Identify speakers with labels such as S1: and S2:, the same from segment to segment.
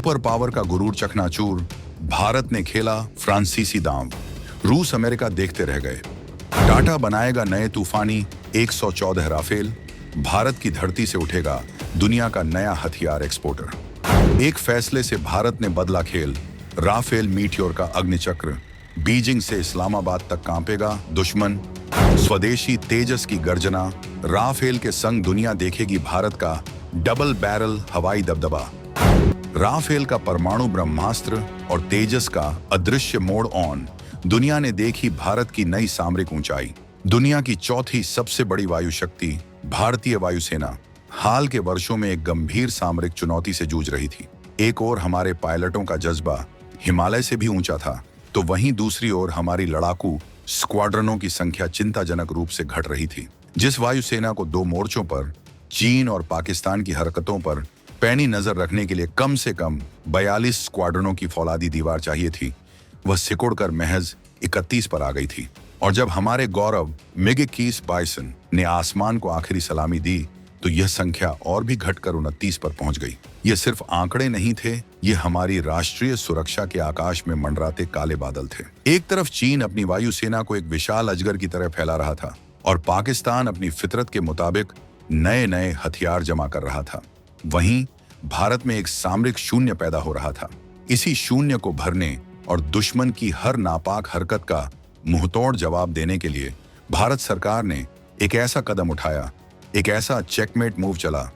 S1: Super power का गुरूर चकनाचूर, भारत ने खेला फ्रांसीसी दांव। रूस अमेरिका देखते रह गए। टाटा बनाएगा नए तूफानी 114 राफेल, भारत की धरती से उठेगा दुनिया का नया हथियार एक्सपोर्टर। एक फैसले से भारत ने बदला खेल, राफेल मीटियोर का अग्निचक्र, बीजिंग से इस्लामाबाद तक कांपेगा दुश्मन। स्वदेशी तेजस की गर्जना, राफेल के संग दुनिया देखेगी भारत का डबल बैरल हवाई दबदबा। राफेल का परमाणु ब्रह्मास्त्र और तेजस का अदृश्य मोड ऑन, दुनिया ने देखी भारत की नई सामरिक ऊंचाई। दुनिया की चौथी सबसे बड़ी वायु शक्ति भारतीय वायुसेना हाल के वर्षों में एक गंभीर सामरिक चुनौती से जूझ रही थी। एक ओर हमारे पायलटों का जज्बा हिमालय से भी ऊंचा था, तो वहीं दूसरी ओर हमारी लड़ाकू स्क्वाड्रनों की संख्या चिंताजनक रूप से घट रही थी। जिस वायुसेना को दो मोर्चों पर चीन और पाकिस्तान की हरकतों पर पैनी नजर रखने के लिए कम से कम 42 स्क्वाड्रनों की फौलादी दीवार चाहिए थी, वह सिकुड़कर महज 31 पर आ गई थी। और जब हमारे गौरव मिग-21 बाइसन ने आसमान को आखिरी सलामी दी, तो यह संख्या और भी घटकर 29 पर पहुंच गई। ये सिर्फ आंकड़े नहीं थे, ये हमारी राष्ट्रीय सुरक्षा के आकाश में मंडराते काले बादल थे। एक तरफ चीन अपनी वायुसेना को एक विशाल अजगर की तरह फैला रहा था और पाकिस्तान अपनी फितरत के मुताबिक नए नए हथियार जमा कर रहा था। वहीं भारत में एक सामरिक शून्य पैदा हो रहा था। इसी शून्य को भरने और दुश्मन की हर नापाक हरकत का मुंहतोड़ जवाब देने के लिए भारत सरकार ने एक ऐसा कदम उठाया, एक ऐसा चेकमेट मूव चला,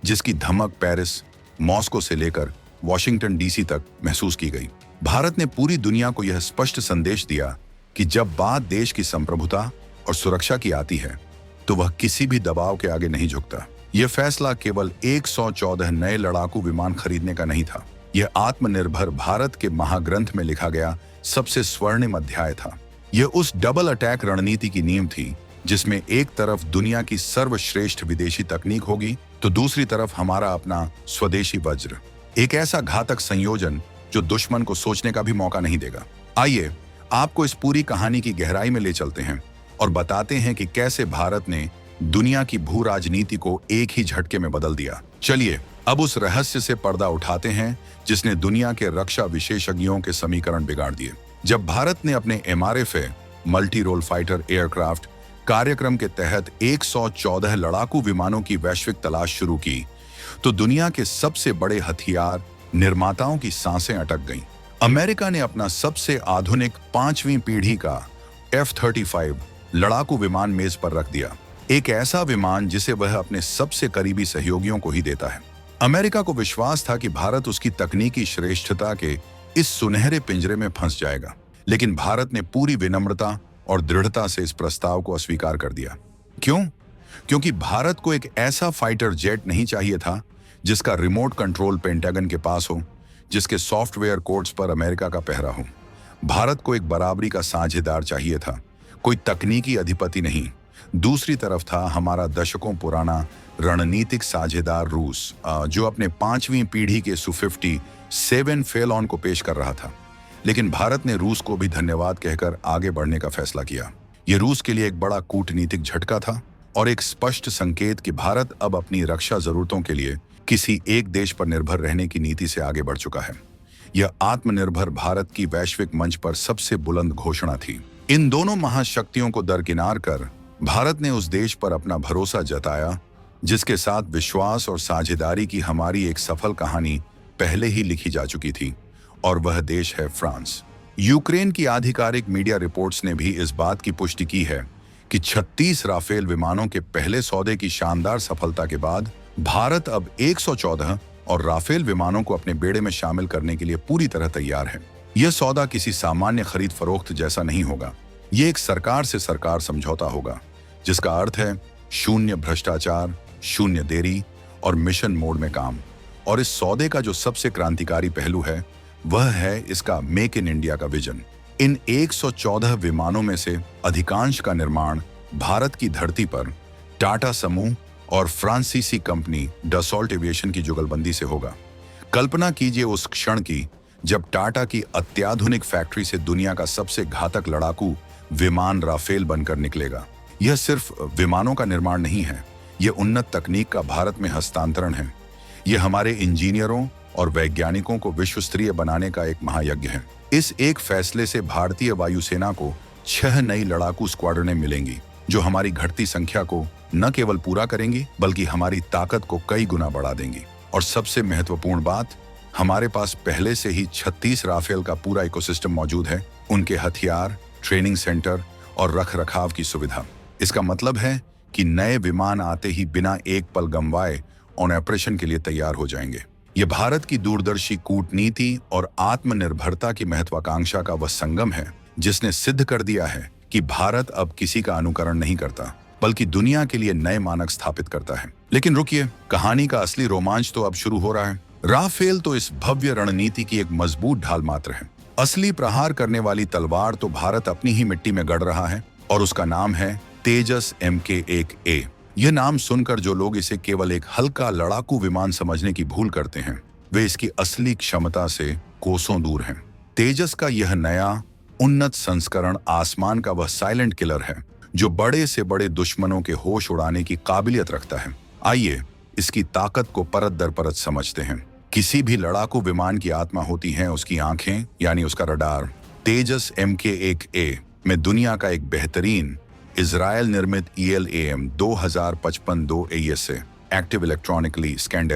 S1: जिसकी धमक पेरिस, मॉस्को से लेकर वॉशिंगटन डीसी तक महसूस की गई। भारत ने पूरी दुनिया को यह स्पष्ट संदेश दिया कि जब बात देश की संप्रभुता और सुरक्षा की आती है, तो वह किसी भी दबाव के आगे नहीं झुकता। यह फैसला केवल 114 नए लड़ाकू विमान खरीदने का नहीं था, यह आत्मनिर्भर भारत के महाग्रंथ में लिखा गया सबसे स्वर्णिम अध्याय था। यह उस डबल अटैक रणनीति की नींव थी, जिसमें एक तरफ दुनिया की सर्वश्रेष्ठ विदेशी तकनीक होगी, तो दूसरी तरफ हमारा अपना स्वदेशी वज्र। एक ऐसा घातक संयोजन जो दुश्मन को सोचने का भी मौका नहीं देगा। आइए आपको इस पूरी कहानी की गहराई में ले चलते हैं और बताते हैं कि कैसे भारत ने दुनिया की भू राजनीति को एक ही झटके में बदल दिया। चलिए अब उस रहस्य से पर्दा उठाते हैं जिसने दुनिया के रक्षा विशेषज्ञों के समीकरण बिगाड़ दिए। जब भारत ने अपने MRFA multi role fighter aircraft कार्यक्रम के तहत 114 लड़ाकू विमानों की वैश्विक तलाश शुरू की, तो दुनिया के सबसे बड़े हथियार निर्माताओं की सांसें अटक गईं। अमेरिका ने अपना सबसे आधुनिक 5वीं पीढ़ी का F-35 लड़ाकू विमान मेज पर रख दिया, एक ऐसा विमान जिसे वह अपने सबसे करीबी सहयोगियों को ही देता है। अमेरिका को विश्वास था कि भारत उसकी तकनीकी श्रेष्ठता के इस सुनहरे पिंजरे में फंस जाएगा, लेकिन भारत ने पूरी विनम्रता और दृढ़ता से इस प्रस्ताव को अस्वीकार कर दिया। क्यों? क्योंकि भारत को एक ऐसा फाइटर जेट नहीं चाहिए था जिसका रिमोट कंट्रोल पेंटागन के पास हो, जिसके सॉफ्टवेयर कोड्स पर अमेरिका का पहरा हो। भारत को एक बराबरी का साझेदार चाहिए था, कोई तकनीकी अधिपति नहीं। दूसरी तरफ था हमारा दशकों पुराना रणनीतिक साझेदार रूस, जो अपने 5वीं पीढ़ी के Su-50 7 फेलॉन को पेश कर रहा था। लेकिन भारत ने रूस को भी धन्यवाद कहकर आगे बढ़ने का फैसला किया। यह रूस के लिए एक बड़ा कूटनीतिक झटका था और एक स्पष्ट संकेत कि भारत अब अपनी रक्षा जरूरतों के लिए किसी एक देश पर निर्भर रहने की नीति से आगे बढ़ चुका है। यह आत्मनिर्भर भारत की वैश्विक मंच पर सबसे बुलंद घोषणा थी। इन दोनों महाशक्तियों को दरकिनार कर भारत ने उस देश पर अपना भरोसा जताया जिसके साथ विश्वास और साझेदारी की हमारी एक सफल कहानी पहले ही लिखी जा चुकी थी, और वह देश है फ्रांस। यूक्रेन की आधिकारिक मीडिया रिपोर्ट्स ने भी इस बात की पुष्टि की है कि 36 राफेल विमानों के पहले सौदे की शानदार सफलता के बाद भारत अब 114 और राफेल विमानों को अपने बेड़े में शामिल करने के लिए पूरी तरह तैयार है। यह सौदा किसी सामान्य खरीद फरोख्त जैसा नहीं होगा, ये एक सरकार से सरकार समझौता होगा, जिसका अर्थ है शून्य भ्रष्टाचार, शून्य देरी और मिशन मोड में काम। और इस सौदे का जो सबसे क्रांतिकारी पहलू है, वह है इसका मेक इन इंडिया का विजन। इन 114 विमानों में से अधिकांश का निर्माण भारत की धरती पर टाटा समूह और फ्रांसीसी कंपनी डसॉल्ट एविएशन की जुगलबंदी से होगा। कल्पना कीजिए उस क्षण की जब टाटा की अत्याधुनिक फैक्ट्री से दुनिया का सबसे घातक लड़ाकू विमान राफेल बनकर निकलेगा। यह सिर्फ विमानों का निर्माण नहीं है, यह उन्नत तकनीक का भारत में हस्तांतरण है। यह हमारे इंजीनियरों और वैज्ञानिकों को विश्व स्तरीय बनाने का एक महायज्ञ है। इस एक फैसले से भारतीय वायुसेना को 6 नई लड़ाकू स्क्वाड्रनें मिलेंगी, जो हमारी घटती संख्या को न केवल पूरा करेंगी बल्कि हमारी ताकत को कई गुना बढ़ा देंगी। और सबसे महत्वपूर्ण बात, हमारे पास पहले से ही 36 राफेल का पूरा इकोसिस्टम मौजूद है, उनके हथियार, ट्रेनिंग सेंटर और रखरखाव की सुविधा। इसका मतलब है कि नए विमान आते ही बिना एक पल गंवाए ऑन ऑपरेशन के लिए तैयार हो जाएंगे। ये भारत की दूरदर्शी कूटनीति और आत्मनिर्भरता की महत्वाकांक्षा का वह संगम है जिसने सिद्ध कर दिया है कि भारत अब किसी का अनुकरण नहीं करता बल्कि दुनिया के लिए नए मानक स्थापित करता है। लेकिन रुकिए, कहानी का असली रोमांच तो अब शुरू हो रहा है। राफेल तो इस भव्य रणनीति की एक मजबूत ढाल मात्र है। असली प्रहार करने वाली तलवार तो भारत अपनी ही मिट्टी में गढ़ रहा है और उसका नाम है तेजस MK1A। यह नाम सुनकर जो लोग इसे केवल एक हल्का लड़ाकू विमान समझने की भूल करते हैं, वे इसकी असली क्षमता से कोसों दूर हैं। तेजस का यह नया उन्नत संस्करण आसमान का वह साइलेंट किलर है जो बड़े से बड़े दुश्मनों के होश उड़ाने की काबिलियत रखता है। आइए इसकी ताकत को परत दर परत समझते हैं। किसी भी लड़ाकू विमान की आत्मा होती है उसकी आंखें, यानी उसका रडार। तेजस MK1A में दुनिया का एक बेहतरीन इजराइल निर्मित ELAM 2055-2 से एक्टिव इलेक्ट्रॉनिकली स्कैंड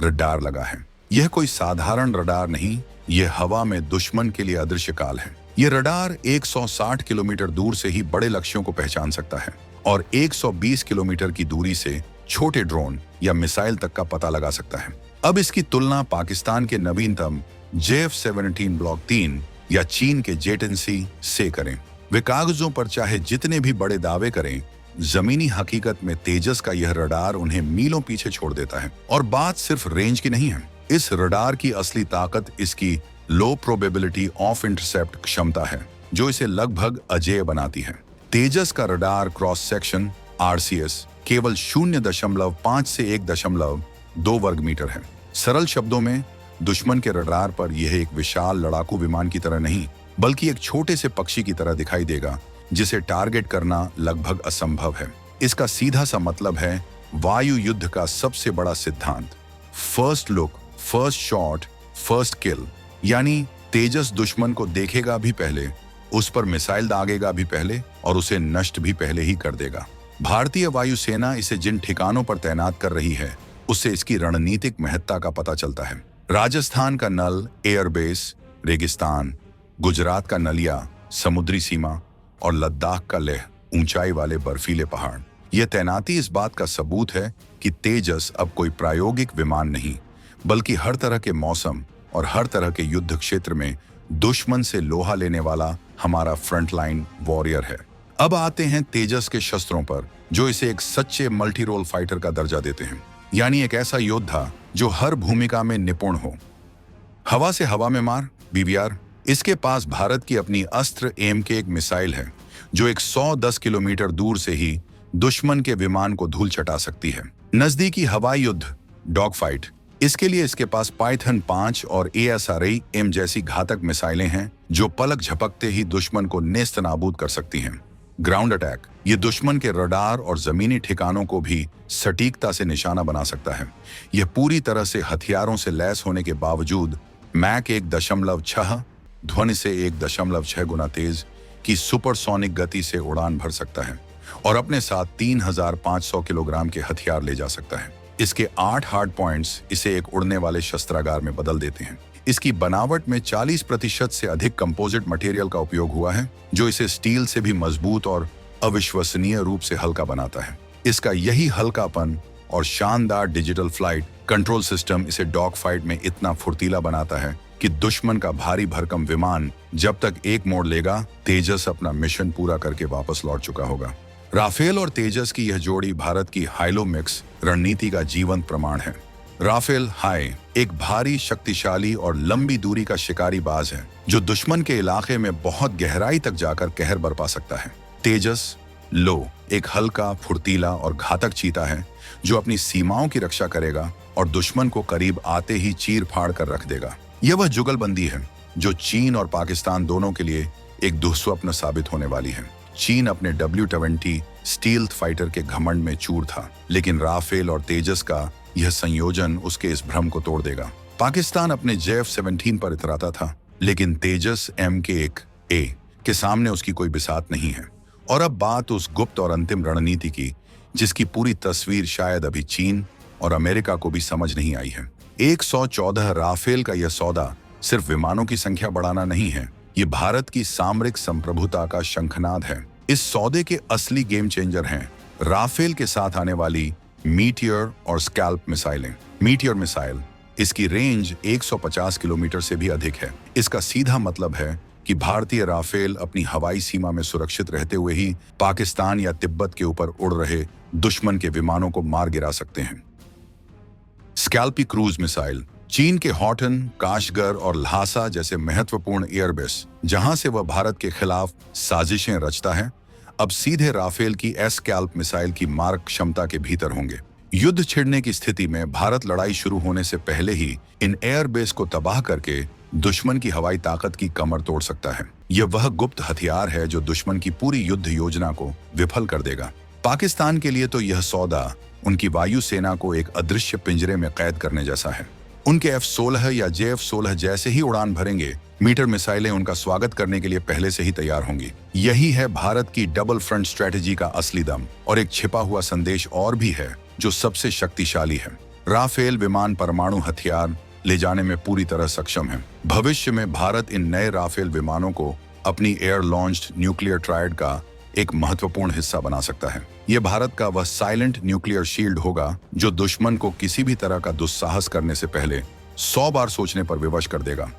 S1: रडार लगा है। यह कोई साधारण रडार नहीं, यह हवा में दुश्मन के लिए अदृश्य काल है। यह रडार 160 किलोमीटर दूर से ही बड़े लक्ष्यों को पहचान सकता है और 120 किलोमीटर की दूरी से छोटे ड्रोन या मिसाइल तक का पता लगा सकता है। अब इसकी तुलना पाकिस्तान के नवीनतम JF-17 ब्लॉक 3 या चीन के JT-9C से करें। वे कागजों पर चाहे जितने भी बड़े दावे करें, जमीनी हकीकत में तेजस का यह रडार उन्हें मीलों पीछे छोड़ देता है। और बात सिर्फ रेंज की नहीं है, इस रडार की असली ताकत इसकी लो प्रोबेबिलिटी ऑफ इंटरसेप्ट क्षमता है, जो इसे लगभग अजेय बनाती है। तेजस का रडार क्रॉस सेक्शन RCS केवल 0.5 से 1.2 वर्ग मीटर है। सरल शब्दों में, दुश्मन के रडार पर यह एक विशाल लड़ाकू विमान की तरह नहीं बल्कि एक छोटे से पक्षी की तरह दिखाई देगा जिसे टारगेट करना लगभग असंभव है। इसका सीधा सा मतलब है वायु युद्ध का सबसे बड़ा सिद्धांत, first look, first shot, first kill. यानी तेजस दुश्मन को देखेगा भी पहले, उस पर मिसाइल दागेगा भी पहले और उसे नष्ट भी पहले ही कर देगा। भारतीय वायुसेना इसे जिन ठिकानों पर तैनात कर रही है उससे इसकी रणनीतिक महत्ता का पता चलता है। राजस्थान का नल एयरबेस, रेगिस्तान, गुजरात का नलिया समुद्री सीमा और लद्दाख का लेह ऊंचाई वाले बर्फीले पहाड़। यह तैनाती इस बात का सबूत है कि तेजस अब कोई प्रायोगिक विमान नहीं बल्कि हर तरह के मौसम और हर तरह के युद्ध क्षेत्र में दुश्मन से लोहा लेने वाला हमारा फ्रंटलाइन वॉरियर है। अब आते हैं तेजस के शस्त्रों पर, जो इसे एक सच्चे मल्टी रोल फाइटर का दर्जा देते हैं, यानी एक ऐसा योद्धा जो हर भूमिका में निपुण हो। हवा से हवा में मार, BVR। इसके पास भारत की अपनी अस्त्र MK1 मिसाइल है जो 110 किलोमीटर दूर से ही दुश्मन के विमान को धूल चटा सकती है। नजदीकी हवाई युद्ध, डॉग फाइट, इसके लिए इसके पास पाइथन 5 और ASRM जैसी घातक मिसाइलें हैं जो पलक झपकते ही दुश्मन को नेस्त नाबूद कर सकती हैं। ग्राउंड अटैक, ये दुश्मन के रडार और जमीनी ठिकानों को भी सटीकता से निशाना बना सकता है। यह पूरी तरह से हथियारों से लैस होने के बावजूद मैक 1.6 ध्वनि से 1.6 गुना तेज की सुपरसोनिक गति से उड़ान भर सकता है और अपने साथ 3500 किलोग्राम के हथियार ले जा सकता है। इसके 8 हार्ड पॉइंट्स इसे एक उड़ने वाले शस्त्रागार में बदल देते हैं। इसकी बनावट में 40% से अधिक कंपोजिट मटेरियल का उपयोग हुआ है जो इसे स्टील से भी मजबूत और अविश्वसनीय रूप से हल्का बनाता है। इसका यही हल्कापन और शानदार डिजिटल फ्लाइट कंट्रोल सिस्टम इसे डॉग फाइट में इतना फुर्तीला बनाता है कि दुश्मन का भारी भरकम विमान जब तक एक मोड़ लेगा, तेजस अपना मिशन पूरा करके वापस लौट चुका होगा। राफेल और तेजस की यह जोड़ी भारत की हाइलो मिक्स रणनीति का जीवंत प्रमाण है। राफेल हाई एक भारी, शक्तिशाली और लंबी दूरी का शिकारी बाज है जो दुश्मन के इलाके में बहुत गहराई तक जाकर कहर बरपा सकता है। तेजस लो एक हल्का, फुर्तीला और घातक चीता है जो अपनी सीमाओं की रक्षा करेगा और दुश्मन को करीब आते ही चीर फाड़ कर रख देगा। यह वह जुगलबंदी है जो चीन और पाकिस्तान दोनों के लिए एक दुःस्वप्न साबित होने वाली है। चीन अपने W-20 स्टील्थ फाइटर के घमंड में चूर था, लेकिन राफेल और तेजस का यह संयोजन उसके इस भ्रम को तोड़ देगा। पाकिस्तान अपने JF-17 पर इतराता था, लेकिन तेजस MK-1A के सामने उसकी कोई बिसात नहीं है। और अब बात उस गुप्त और अंतिम रणनीति की जिसकी पूरी तस्वीर शायद अभी चीन और अमेरिका को भी समझ नहीं आई है। 114 राफेल का यह सौदा सिर्फ विमानों की संख्या बढ़ाना नहीं है, ये भारत की सामरिक संप्रभुता का शंखनाद है। इस सौदे के असली गेम चेंजर हैं राफेल के साथ आने वाली मीटियर और स्कैल्प मिसाइलें। मीटियर मिसाइल, इसकी रेंज 150 किलोमीटर से भी अधिक है। इसका सीधा मतलब है कि भारतीय राफेल अपनी हवाई सीमा में सुरक्षित रहते हुए ही पाकिस्तान या तिब्बत के ऊपर उड़ रहे दुश्मन के विमानों को मार गिरा सकते हैं। स्कैल्पी क्रूज मिसाइल, चीन के हॉटन, काशगर और ल्हासा जैसे महत्वपूर्ण एयरबेस जहां से वह भारत के खिलाफ साजिशें रचता है, अब सीधे राफेल की स्कैल्प मिसाइल की मार क्षमता के भीतर होंगे। युद्ध छिड़ने की स्थिति में भारत लड़ाई शुरू होने से पहले ही इन एयरबेस को तबाह करके दुश्मन की हवाई ताकत की कमर तोड़ सकता है। यह वह गुप्त हथियार है जो दुश्मन की पूरी युद्ध योजना को विफल कर देगा। पाकिस्तान के लिए तो यह सौदा उनकी वायुसेना को एक अदृश्य पिंजरे में कैद करने जैसा है। उनके F-16 या JF-16 जैसे ही उड़ान भरेंगे, मीटर मिसाइलें उनका स्वागत करने के लिए पहले से ही तैयार होंगी। यही है भारत की डबल फ्रंट स्ट्रेटेजी का असली दम। और एक छिपा हुआ संदेश और भी है जो सबसे शक्तिशाली है। राफेल विमान परमाणु हथियार ले जाने में पूरी तरह सक्षम है। भविष्य में भारत इन नए राफेल विमानों को अपनी एयर लॉन्च्ड न्यूक्लियर ट्रायड का एक महत्वपूर्ण हिस्सा बना सकता है। यह भारत का वह साइलेंट न्यूक्लियर शील्ड होगा जो दुश्मन को किसी भी तरह का दुस्साहस करने से पहले 100 बार सोचने पर विवश कर देगा।